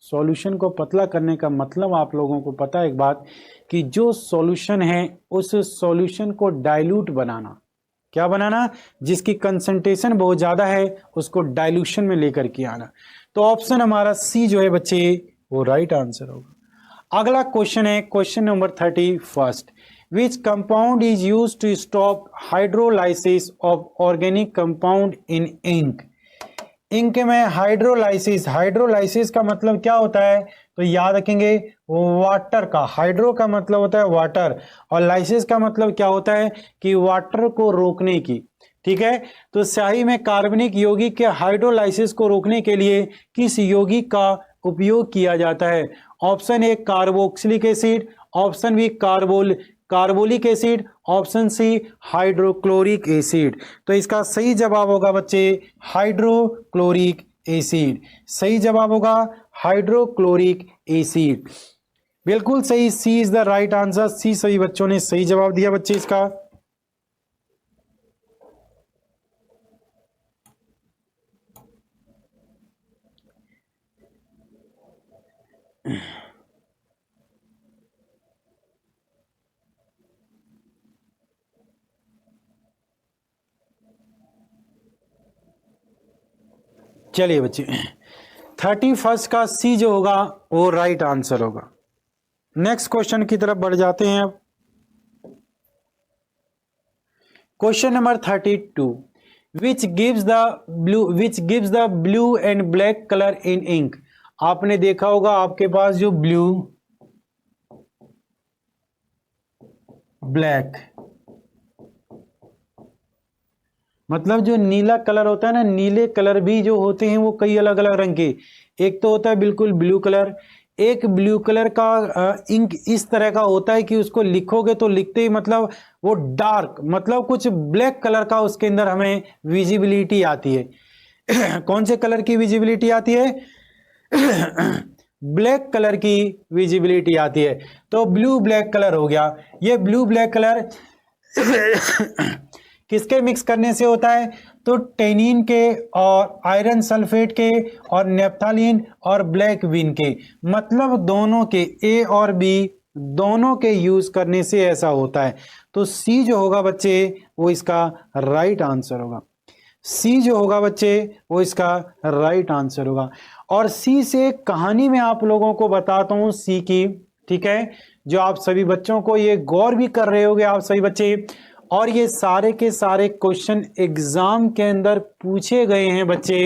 सॉल्यूशन को पतला करने का मतलब आप लोगों को पता है एक बात, कि जो सॉल्यूशन है उस सॉल्यूशन को डाइल्यूट बनाना। क्या बनाना? जिसकी कंसंट्रेशन बहुत ज्यादा है उसको डाइल्यूशन में लेकर के आना। तो ऑप्शन हमारा सी जो है बच्चे वो राइट आंसर होगा। अगला क्वेश्चन है question number 31। Which compound is used to stop hydrolysis of organic compound in ink? Ink में हाइड्रोलाइसिस का मतलब क्या होता है? तो याद रखेंगे वाटर का। हाइड्रो का मतलब होता है वाटर और लाइसिस का मतलब क्या होता है कि वाटर को रोकने की। ठीक है, तो स्याही में कार्बनिक यौगिक के हाइड्रोलाइसिस को रोकने के लिए किस यौगिक का उपयोग किया जाता है? Option A carboxylic acid, option B carbolic acid, option C hydrochloric acid. तो इसका सही जवाब होगा बच्चे हाइड्रोक्लोरिक एसिड। सही जवाब होगा हाइड्रोक्लोरिक एसिड, बिल्कुल सही। सी इज द राइट आंसर। सी सभी बच्चों ने सही जवाब दिया बच्चे इसका। चलिए बच्चे 31 का सी जो होगा वो राइट आंसर होगा। नेक्स्ट क्वेश्चन की तरफ बढ़ जाते हैं अब। Question number 32। Which gives the blue and black colour in ink? आपने देखा होगा आपके पास जो ब्लू ब्लैक मतलब जो नीला कलर होता है ना, नीले कलर भी जो होते हैं वो कई अलग अलग रंग के। एक तो होता है बिल्कुल ब्लू कलर, एक ब्लू कलर का इंक इस तरह का होता है कि उसको लिखोगे तो लिखते ही मतलब वो डार्क, मतलब कुछ ब्लैक कलर का उसके अंदर हमें विजिबिलिटी आती है। कौन से कलर की विजिबिलिटी आती है? ब्लैक कलर की विजिबिलिटी आती है। तो ब्लू ब्लैक कलर हो गया। ये ब्लू ब्लैक कलर किसके मिक्स करने से होता है? तो टेनिन के और आयरन सल्फेट के और नेप्थालीन और ब्लैक विन के, मतलब दोनों के, ए और बी दोनों के यूज करने से ऐसा होता है। तो सी जो होगा बच्चे वो इसका राइट आंसर होगा। सी जो होगा बच्चे वो इसका राइट आंसर होगा। और सी से कहानी में आप लोगों को बताता हूं सी की, ठीक है, जो आप सभी बच्चों को ये गौर भी कर रहे होगे आप सभी बच्चे। और ये सारे के सारे क्वेश्चन एग्जाम के अंदर पूछे गए हैं बच्चे।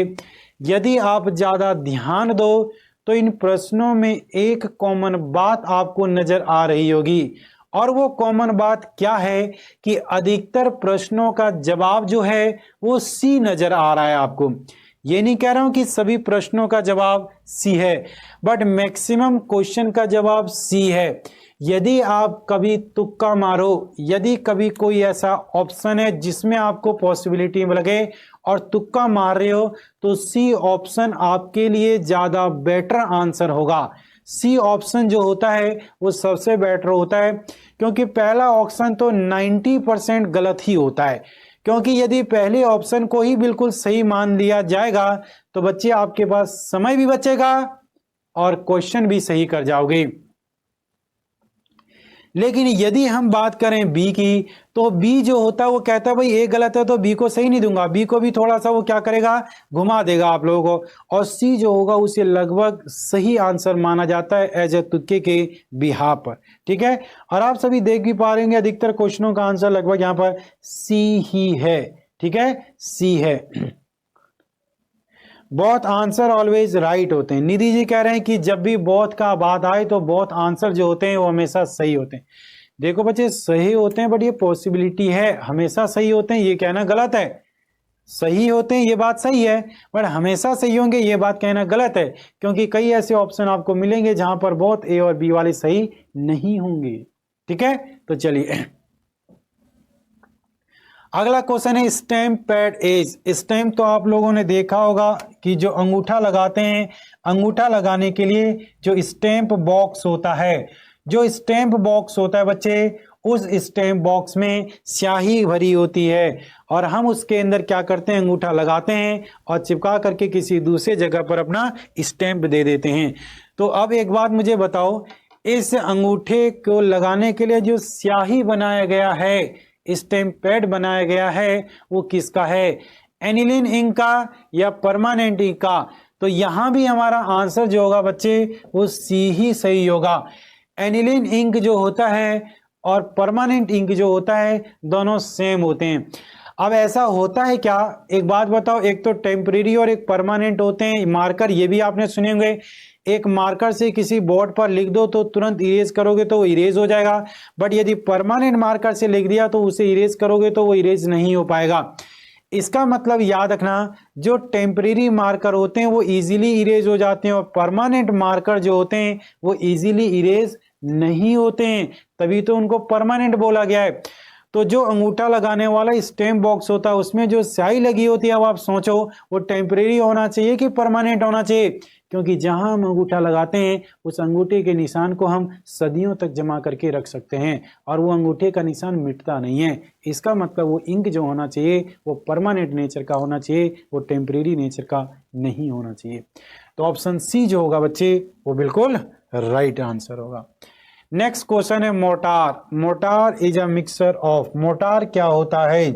यदि आप ज्यादा ध्यान दो तो इन प्रश्नों में एक कॉमन बात आपको नजर आ रही होगी, और वो कॉमन बात क्या है कि अधिकतर प्रश्नों का जवाब जो है वो सी नजर आ रहा है आपको। ये नहीं कह रहा हूं कि सभी प्रश्नों का जवाब सी है, बट मैक्सिमम क्वेश्चन का जवाब सी है। यदि आप कभी तुक्का मारो, यदि कभी कोई ऐसा ऑप्शन है जिसमें आपको पॉसिबिलिटी लगे और तुक्का मार रहे हो, तो सी ऑप्शन आपके लिए ज्यादा बेटर आंसर होगा। सी ऑप्शन जो होता है वो सबसे बेटर होता है, क्योंकि पहला ऑप्शन तो 90% गलत ही होता है। क्योंकि यदि पहले ऑप्शन को ही बिल्कुल सही मान लिया जाएगा तो बच्चे आपके पास समय भी बचेगा और क्वेश्चन भी सही कर जाओगे। लेकिन यदि हम बात करें बी की, तो बी जो होता है वो कहता है भाई ए गलत है तो बी को सही नहीं दूंगा, बी को भी थोड़ा सा वो क्या करेगा, घुमा देगा आप लोगों को, और सी जो होगा उसे लगभग सही आंसर माना जाता है एज ए तुक्के के बिहाफ पर। ठीक है, और आप सभी देख भी पा रहे हैं अधिकतर क्वेश्चनों का आंसर लगभग यहाँ पर सी ही है। ठीक है, सी है। बोथ आंसर ऑलवेज राइट होते हैं। निधि जी कह रहे हैं कि जब भी बोथ का बात आए तो बोथ आंसर जो होते हैं वो हमेशा सही होते हैं। देखो बच्चे, सही होते हैं बट ये पॉसिबिलिटी है, हमेशा सही होते हैं ये कहना गलत है। सही होते हैं ये बात सही है, बट हमेशा सही होंगे ये बात कहना गलत है, क्योंकि कई ऐसे ऑप्शन आपको मिलेंगे जहां पर बोथ ए और बी वाले सही नहीं होंगे। ठीक है, तो चलिए अगला क्वेश्चन है स्टैम्प पैड एज। स्टैम्प तो आप लोगों ने देखा होगा कि जो अंगूठा लगाते हैं, अंगूठा लगाने के लिए जो स्टैम्प बॉक्स होता है, जो स्टैम्प बॉक्स होता है बच्चे, उस स्टैम्प बॉक्स में स्याही भरी होती है और हम उसके अंदर क्या करते हैं, अंगूठा लगाते हैं और चिपका करके किसी दूसरे जगह पर अपना स्टैम्प दे देते हैं। तो अब एक बात मुझे बताओ, इस अंगूठे को लगाने के लिए जो स्याही बनाया गया है, स्टैम्प पैड बनाया गया है, वो किसका है, एनिलीन इंक का या परमानेंट इंक का? तो यहां भी हमारा आंसर जो होगा बच्चे वो सी ही सही होगा। एनिलीन इंक जो होता है और परमानेंट इंक जो होता है दोनों सेम होते हैं। अब ऐसा होता है क्या, एक बात बताओ, एक तो टेम्परेरी और एक परमानेंट होते हैं मार्कर, ये भी आपने सुने होंगे। एक मार्कर से किसी बोर्ड पर लिख दो तो तुरंत इरेज करोगे तो वो इरेज हो जाएगा, बट यदि परमानेंट मार्कर से लिख दिया तो उसे इरेज करोगे तो वो इरेज नहीं हो पाएगा। इसका मतलब याद रखना, जो टेम्परेरी मार्कर होते हैं वो इजीली इरेज हो जाते हैं और परमानेंट मार्कर जो होते हैं वो इजीली इरेज नहीं होते हैं, तभी तो उनको परमानेंट बोला गया है। तो जो अंगूठा लगाने वाला स्टैम्प बॉक्स होता है उसमें जो स्याही लगी होती है, अब आप सोचो वो टेम्परेरी होना चाहिए कि परमानेंट होना चाहिए, क्योंकि जहां हम अंगूठा लगाते हैं उस अंगूठे के निशान को हम सदियों तक जमा करके रख सकते हैं और वो अंगूठे का निशान मिटता नहीं है। इसका मतलब वो इंक जो होना चाहिए वो परमानेंट नेचर का होना चाहिए, वो टेम्परेरी नेचर का नहीं होना चाहिए। तो ऑप्शन सी जो होगा बच्चे वो बिल्कुल राइट आंसर होगा। नेक्स्ट क्वेश्चन है motor. Motor is a mixture of. Motor क्या होता है?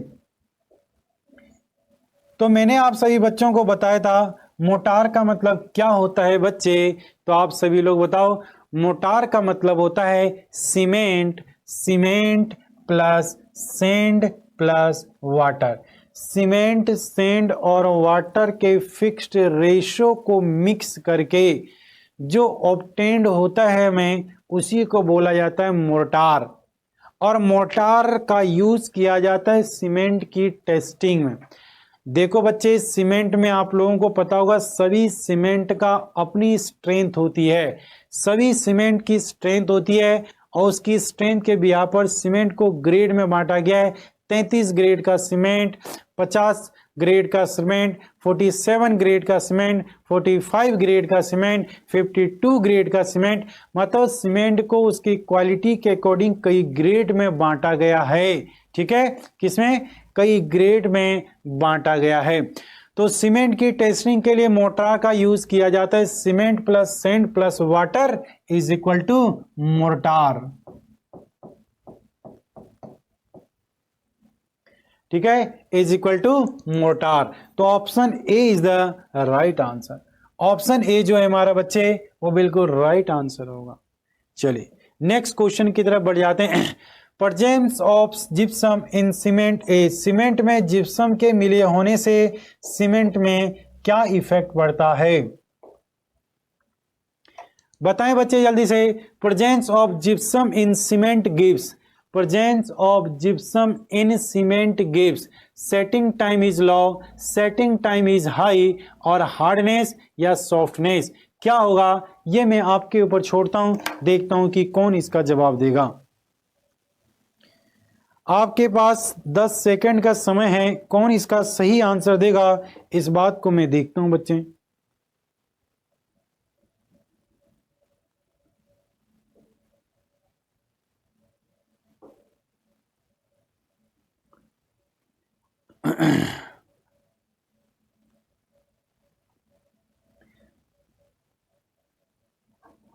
तो मैंने आप सभी बच्चों को बताया था मोटार का मतलब क्या होता है बच्चे, तो आप सभी लोग बताओ। मोटार का मतलब होता है cement, cement plus sand plus water. Cement, sand और वाटर के फिक्स्ड रेशो को मिक्स करके जो ऑब्टेन्ड होता है हमें, उसी को बोला जाता है मोर्टार। और मोर्टार का यूज किया जाता है सीमेंट की टेस्टिंग में। देखो बच्चे, सीमेंट में आप लोगों को पता होगा सभी सीमेंट का अपनी स्ट्रेंथ होती है, सभी सीमेंट की स्ट्रेंथ होती है और उसकी स्ट्रेंथ के बिहार पर सीमेंट को ग्रेड में बांटा गया है। 33 ग्रेड का सीमेंट, 50 ग्रेड का सीमेंट, 47 ग्रेड का सीमेंट, 45 ग्रेड का सीमेंट, 52 ग्रेड का सीमेंट। मतलब सीमेंट को उसकी क्वालिटी के अकॉर्डिंग कई ग्रेड में बांटा गया है। ठीक है, किसमें? कई ग्रेड में बांटा गया है। तो सीमेंट की टेस्टिंग के लिए मोर्टार का यूज किया जाता है। Cement plus sand plus water is equal to mortar. ठीक है, इज इक्वल टू मोर्टार। तो option A is the right answer. Option A जो है हमारा बच्चे वो बिल्कुल राइट आंसर होगा। चलिए नेक्स्ट क्वेश्चन की तरफ बढ़ जाते हैं। Presence of gypsum in cement A. Cement में जिप्सम के मिले होने से सीमेंट में क्या इफेक्ट पड़ता है? बताएं बच्चे जल्दी से। Presence of gypsum in cement gives, presence of gypsum in cement gives setting time is low, setting time is high, और हार्डनेस या सॉफ्टनेस। क्या होगा ये मैं आपके ऊपर छोड़ता हूं, देखता हूं कि कौन इसका जवाब देगा। आपके पास 10 सेकंड का समय है, कौन इसका सही आंसर देगा इस बात को मैं देखता हूं बच्चे।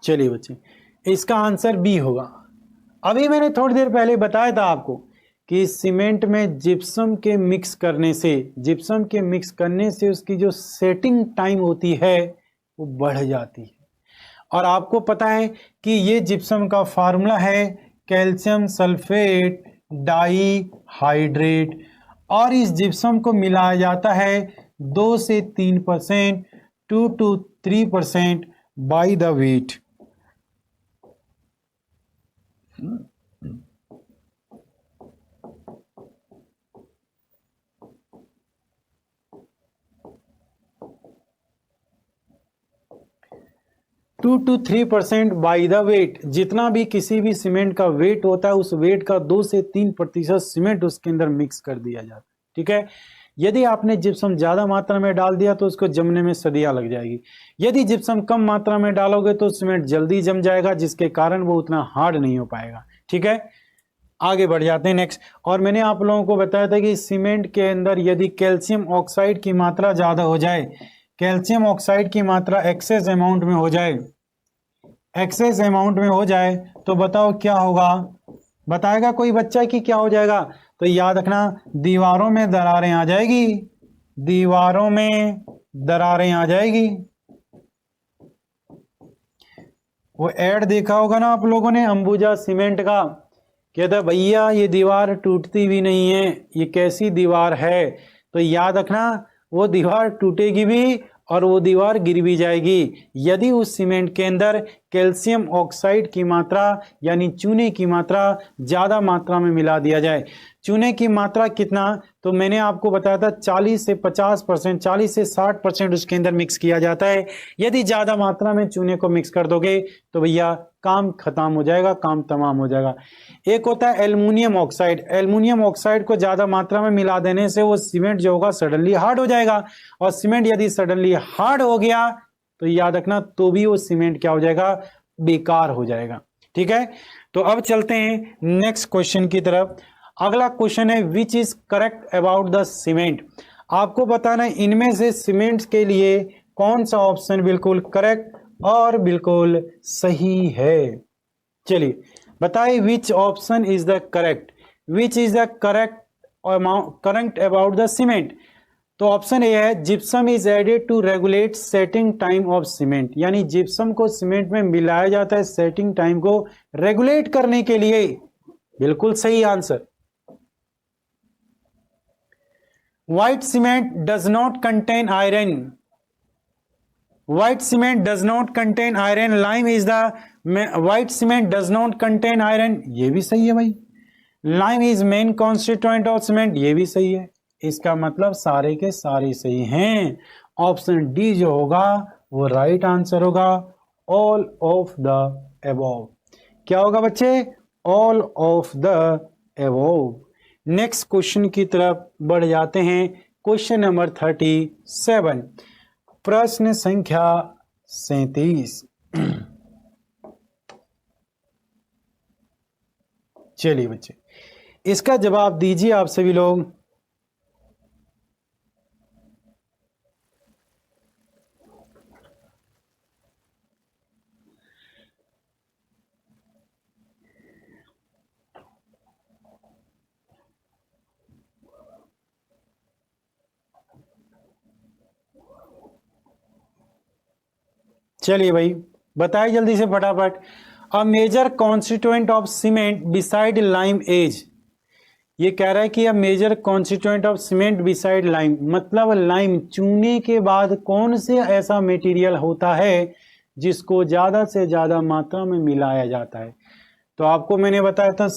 चलिए बच्चे, इसका आंसर बी होगा। अभी मैंने थोड़ी देर पहले बताया था आपको कि सीमेंट में जिप्सम के मिक्स करने से, जिप्सम के मिक्स करने से उसकी जो सेटिंग टाइम होती है वो बढ़ जाती है। और आपको पता है कि ये जिप्सम का फार्मूला है कैल्शियम सल्फेट डाई हाइड्रेट, और इस जिप्सम को मिलाया जाता है 2 से 3%, 2 to 3% by the weight. Two to 3% by the weight, जितना भी किसी भी सीमेंट का वेट होता है उस वेट का 2 से 3% सीमेंट उसके अंदर मिक्स कर दिया जाता है। ठीक है, यदि आपने जिप्सम ज्यादा मात्रा में डाल दिया तो उसको जमने में सदियां लग जाएगी। यदि जिप्सम कम मात्रा में डालोगे तो सीमेंट जल्दी जम जाएगा, जिसके कारण वो उतना हार्ड नहीं हो पाएगा। ठीक है, आगे बढ़ जाते हैं नेक्स्ट। और मैंने आप लोगों को बताया था कि सीमेंट के अंदर यदि कैल्शियम ऑक्साइड की मात्रा ज्यादा हो जाए, कैल्शियम ऑक्साइड की मात्रा एक्सेस अमाउंट में हो जाए, एक्सेस अमाउंट में हो जाए तो बताओ क्या होगा? बताएगा कोई बच्चा कि क्या हो जाएगा? तो याद रखना, दीवारों में दरारें आ जाएगी, दीवारों में दरारें आ जाएगी। वो ऐड देखा होगा ना आप लोगों ने अंबुजा सीमेंट का, कहता भैया ये दीवार टूटती भी नहीं है, ये कैसी दीवार है? तो याद रखना वो दीवार टूटेगी भी और वो दीवार गिर भी जाएगी यदि उस सीमेंट के अंदर कैल्शियम ऑक्साइड की मात्रा यानी चूने की मात्रा ज्यादा मात्रा में मिला दिया जाए। चूने की मात्रा कितना? तो मैंने आपको बताया था 40 से 50%, 40 से 60% उसके अंदर मिक्स किया जाता है। यदि ज्यादा मात्रा में चूने को मिक्स कर दोगे तो भैया काम खत्म हो जाएगा, काम तमाम हो जाएगा। एक होता है एल्युमिनियम ऑक्साइड, एल्युमिनियम ऑक्साइड को ज्यादा मात्रा में मिला देने से वो सीमेंट जो होगा सडनली हार्ड हो जाएगा, और सीमेंट यदि सडनली हार्ड हो गया तो याद रखना तो भी वो सीमेंट क्या हो जाएगा? बेकार हो जाएगा। ठीक है, तो अब चलते हैं नेक्स्ट क्वेश्चन की तरफ। अगला क्वेश्चन है which is correct about the cement. आपको बताना है इनमें से सीमेंट के लिए कौन सा ऑप्शन बिल्कुल करेक्ट और बिल्कुल सही है। चलिए बताइए which option is the correct, which is the correct about the cement. तो ऑप्शन ए है gypsum is added to regulate setting time of cement, यानी जिप्सम को सीमेंट में मिलाया जाता है सेटिंग टाइम को रेगुलेट करने के लिए। बिल्कुल सही answer. White cement does not contain iron, white cement does not contain iron, lime is the white cement does not contain iron, ये भी सही है भाई। Lime is main constituent of cement, ये भी सही है। इसका मतलब सारे के सारे सही हैं। ऑप्शन डी जो होगा वो राइट आंसर होगा, ऑल ऑफ द अबव। क्या होगा बच्चे? All of the above. Next question की तरफ बढ़ जाते हैं। क्वेश्चन नंबर 37, प्रश्न संख्या 37। चलिए बच्चे इसका जवाब दीजिए आप सभी लोग। चलिए भाई बताइए जल्दी से फटाफट। A major constituent of cement beside lime as, ये कह रहा है कि a major constituent of cement beside lime, मतलब लाइम चूने के बाद कौन से ऐसा मटेरियल होता है जिसको ज्यादा से ज्यादा मात्रा में मिलाया जाता है। तो आपको मैंने बताया था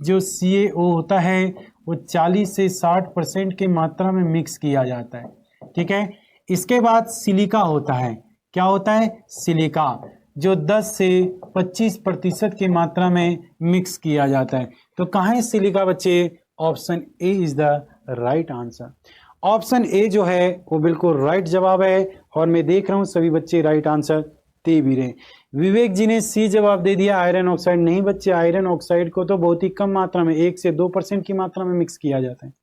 जो CaO होता है वो 40 से 60% की मात्रा में मिक्स किया जाता है, ठीक है। इसके बाद सिलिका होता है, क्या होता है, सिलिका, जो 10 से 25% की मात्रा में मिक्स किया जाता है। तो कहाँ है सिलिका बच्चे, option A is the right answer. Option A जो है वो बिल्कुल राइट जवाब है, और मैं देख रहा हूं सभी बच्चे राइट आंसर दे भी रहे। विवेक जी ने सी जवाब दे दिया, आयरन ऑक्साइड। नहीं बच्चे, आयरन ऑक्साइड को तो बहुत ही कम मात्रा में 1 से 2% की मात्रा में मिक्स किया जाता है।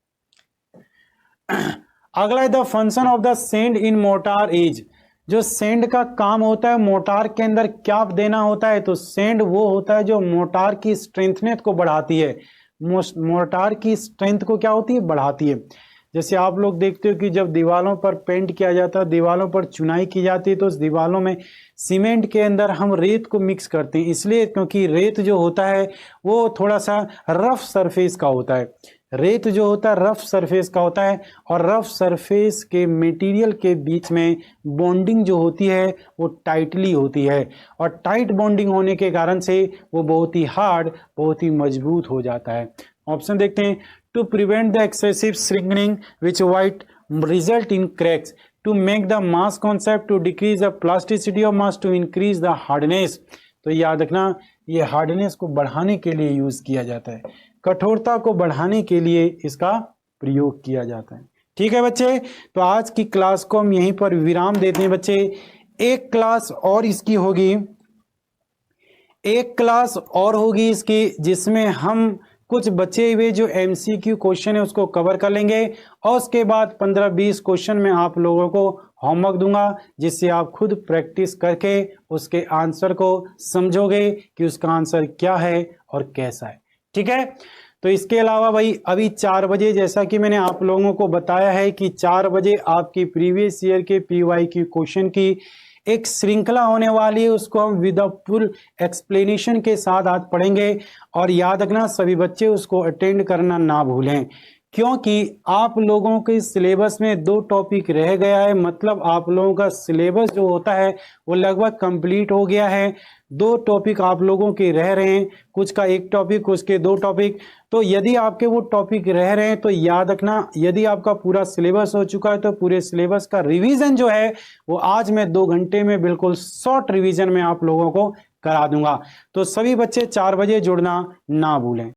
अगला है the function of the send in motor is, जो सेंड का काम होता है मोटार के अंदर क्या देना होता है, तो सेंड वो होता है जो मोटार की स्ट्रेंथनेस को बढ़ाती है, मोटार की स्ट्रेंथ को क्या होती है, बढ़ाती है। जैसे आप लोग देखते हो कि जब दीवारों पर पेंट किया जाता है, दीवारों पर चुनाई की जाती है, तो उस दीवारों में सीमेंट के अंदर हम रेत को मिक्स करते हैं, इसलिए क्योंकि रेत जो होता है वो थोड़ा सा रफ सरफेस का होता है, रेत जो होता है रफ सरफेस का होता है, और रफ सरफेस के मटेरियल के बीच में बॉन्डिंग जो होती है वो टाइटली होती है, और टाइट बॉन्डिंग होने के कारण से वो बहुत ही हार्ड, बहुत ही मजबूत हो जाता है। ऑप्शन देखते हैं, to prevent the excessive shrinking which white result in cracks, to make the mass concept, to decrease the plasticity of mass, to increase the hardness. तो याद रखना ये हार्डनेस को बढ़ाने के लिए यूज किया जाता है, कठोरता को बढ़ाने के लिए इसका प्रयोग किया जाता है। ठीक है बच्चे, तो आज की क्लास को हम यहीं पर विराम देते हैं बच्चे। एक क्लास और इसकी होगी, एक क्लास और होगी इसकी, जिसमें हम कुछ बचे हुए जो MCQ क्वेश्चन है उसको कवर कर लेंगे, और उसके बाद 15-20 क्वेश्चन में आप लोगों को होमवर्क दूंगा, जिससे आप खुद प्रैक्टिस करके उसके आंसर को समझोगे कि उसका आंसर क्या है और कैसा है। ठीक है, तो इसके अलावा भाई अभी 4 बजे, जैसा कि मैंने आप लोगों को बताया है कि 4 बजे आपकी प्रीवियस ईयर के PYQ क्वेश्चन की एक श्रृंखला होने वाली है, उसको हम विद फुल एक्सप्लेनेशन के साथ आज पढ़ेंगे। और याद रखना सभी बच्चे उसको अटेंड करना ना भूलें, क्योंकि आप लोगों के सिलेबस में 2 टॉपिक रह गया है, मतलब आप लोगों का सिलेबस जो होता है वो लगभग कंप्लीट हो गया है। 2 टॉपिक आप लोगों के रह रहे हैं, कुछ का 1 टॉपिक, कुछ के 2 टॉपिक। तो यदि आपके वो टॉपिक रह रहे हैं तो याद रखना, यदि आपका पूरा सिलेबस हो चुका है तो पूरे सिलेबस का रिवीजन जो है वो आज मैं 2 घंटे में बिल्कुल शॉर्ट रिवीजन में आप लोगों को करा दूंगा। तो सभी बच्चे 4 बजे जुड़ना ना भूलें।